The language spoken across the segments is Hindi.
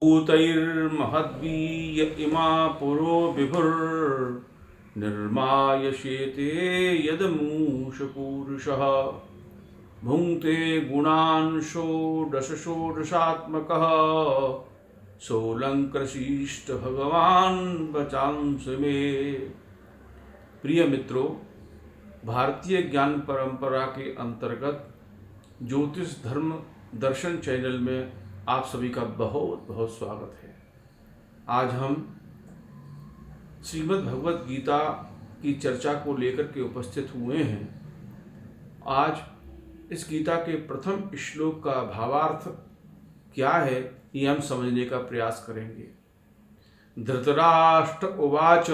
भूतैर्महद्वीय इमा पुरो विभुर्निर्मायशेते यदमूषपूरुषः भुङ्क्ते गुणान् षोडशात्मकः सोऽलङ्कृशिष्ट भगवान् बचांसि मे। प्रिय मित्रों, भारतीय ज्ञान परंपरा के अंतर्गत ज्योतिष धर्म दर्शन चैनल में आप सभी का बहुत बहुत स्वागत है। आज हम श्रीमद् भगवत गीता की चर्चा को लेकर के उपस्थित हुए हैं। आज इस गीता के प्रथम श्लोक का भावार्थ क्या है ये हम समझने का प्रयास करेंगे। धृतराष्ट्र उवाच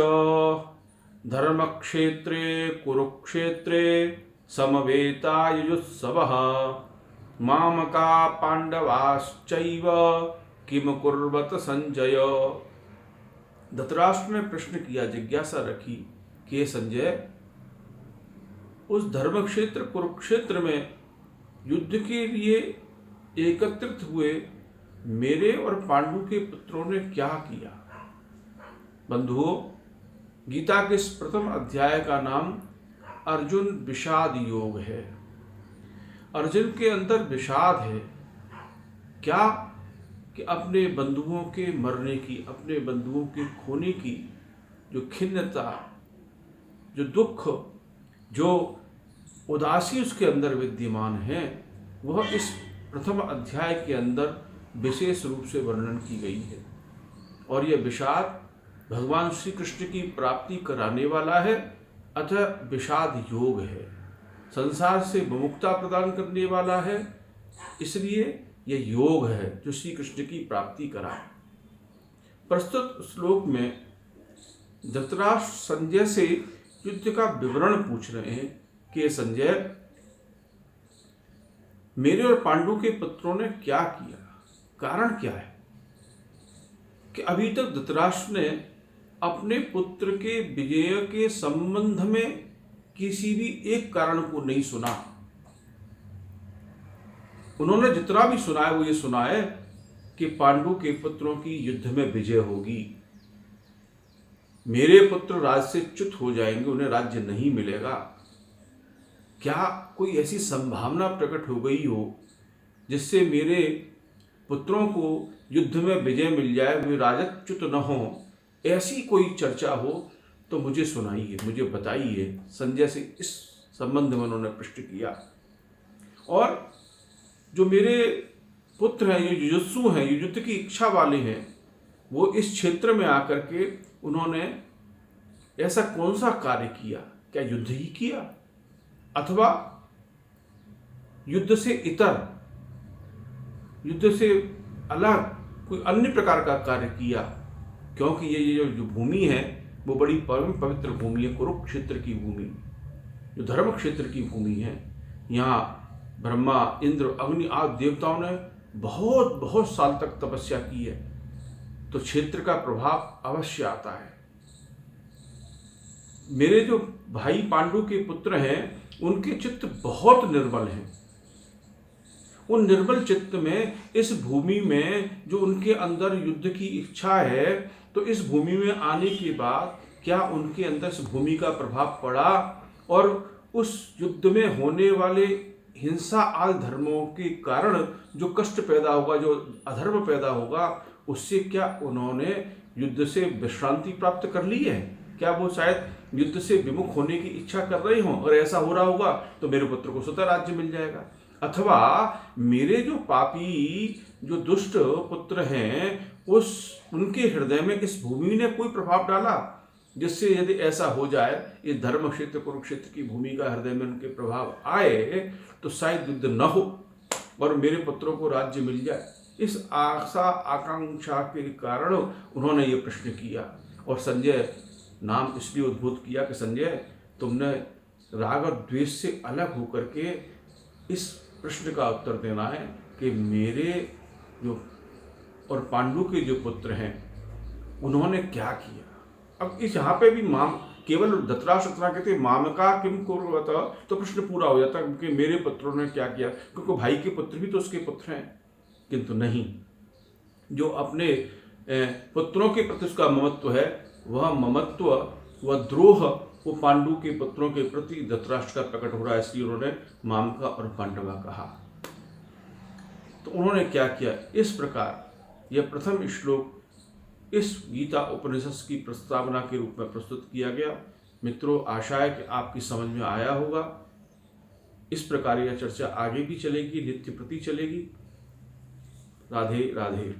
धर्मक्षेत्रे कुरुक्षेत्रे समवेतायुयुत्सवः मामका पांडवाश्चैव किम कुर्वत संजय। धृतराष्ट्र ने प्रश्न किया, जिज्ञासा रखी कि हे संजय, उस धर्मक्षेत्र कुरुक्षेत्र में युद्ध के लिए एकत्रित हुए मेरे और पांडु के पुत्रों ने क्या किया। बंधुओं, गीता के इस प्रथम अध्याय का नाम अर्जुन विषाद योग है। अर्जुन के अंदर विषाद है क्या कि अपने बंधुओं के मरने की, अपने बंधुओं के खोने की जो खिन्नता, जो दुख, जो उदासी उसके अंदर विद्यमान है, वह इस प्रथम अध्याय के अंदर विशेष रूप से वर्णन की गई है। और यह विषाद भगवान श्री कृष्ण की प्राप्ति कराने वाला है, अतः विषाद योग है। संसार से विमुक्ता प्रदान करने वाला है, इसलिए यह योग है जो श्री कृष्ण की प्राप्ति कराए। प्रस्तुत श्लोक में धृतराष्ट्र संजय से युद्ध का विवरण पूछ रहे हैं कि संजय, मेरे और पांडु के पुत्रों ने क्या किया, कारण क्या है कि अभी तक धृतराष्ट्र ने अपने पुत्र के विजय के संबंध में किसी भी एक कारण को नहीं सुना। उन्होंने जितना भी सुना है वो ये सुना है कि पांडु के पुत्रों की युद्ध में विजय होगी, मेरे पुत्र राज्य से च्युत हो जाएंगे, उन्हें राज्य नहीं मिलेगा। क्या कोई ऐसी संभावना प्रकट हो गई हो जिससे मेरे पुत्रों को युद्ध में विजय मिल जाए, वे राजच्युत न हो, ऐसी कोई चर्चा हो तो मुझे सुनाइए, मुझे बताइए। संजय से इस संबंध में उन्होंने प्रश्न किया। और जो मेरे पुत्र हैं, ये युयुत्सु हैं, ये युद्ध की इच्छा वाले हैं, वो इस क्षेत्र में आकर के उन्होंने ऐसा कौन सा कार्य किया, क्या युद्ध ही किया अथवा युद्ध से इतर, युद्ध से अलग कोई अन्य प्रकार का कार्य किया। क्योंकि ये जो भूमि है वो बड़ी परम पवित्र भूमि है, कुरुक्षेत्र की भूमि, जो धर्म क्षेत्र की भूमि है। यहाँ ब्रह्मा, इंद्र, अग्नि आदि देवताओं ने बहुत बहुत साल तक तपस्या की है, तो क्षेत्र का प्रभाव अवश्य आता है। मेरे जो भाई पांडु के पुत्र हैं उनके चित्त बहुत निर्मल हैं। उन निर्मल चित्त में इस भूमि में जो उनके अंदर युद्ध की इच्छा है, तो इस भूमि में आने के बाद क्या उनके अंदर इस भूमि का प्रभाव पड़ा और उस युद्ध में होने वाले हिंसा आदि धर्मों के कारण जो कष्ट पैदा होगा, जो अधर्म पैदा होगा, उससे क्या उन्होंने युद्ध से विश्रांति प्राप्त कर ली है? क्या वो शायद युद्ध से विमुख होने की इच्छा कर रहे हों, और ऐसा हो रहा होगा तो मेरे पुत्र को स्वतः राज्य मिल जाएगा। अथवा मेरे जो पापी, जो दुष्ट पुत्र हैं, उनके हृदय में इस भूमि ने कोई प्रभाव डाला जिससे यदि ऐसा हो जाए, इस धर्म क्षेत्र कुरुक्षेत्र की भूमि का हृदय में उनके प्रभाव आए, तो शायद युद्ध न हो और मेरे पुत्रों को राज्य मिल जाए। इस आशा आकांक्षा के कारण उन्होंने ये प्रश्न किया। और संजय नाम इसलिए उद्भूत किया कि संजय, तुमने राग और द्वेष से अलग होकर के इस प्रश्न का उत्तर देना है कि मेरे जो और पांडु के जो पुत्र हैं उन्होंने क्या किया। अब इस यहाँ पे भी केवल धृतराष्ट्र इतना कहते मामका किम कुर्वत, तो प्रश्न पूरा हो जाता कि मेरे पुत्रों ने क्या किया, क्योंकि भाई के पुत्र भी तो उसके पुत्र हैं। किंतु नहीं, जो अपने पुत्रों के प्रति उसका ममत्व है, वह ममत्व वह द्रोह वो पांडु के पुत्रों के प्रति धृतराष्ट्र का प्रकट हो रहा है। इसलिए उन्होंने मामका और पांडवा कहा। तो उन्होंने क्या किया, इस प्रकार यह प्रथम श्लोक इस गीता उपनिषद की प्रस्तावना के रूप में प्रस्तुत किया गया। मित्रों, आशा है कि आपकी समझ में आया होगा। इस प्रकार यह चर्चा आगे भी चलेगी, नित्य प्रति चलेगी। राधे राधे।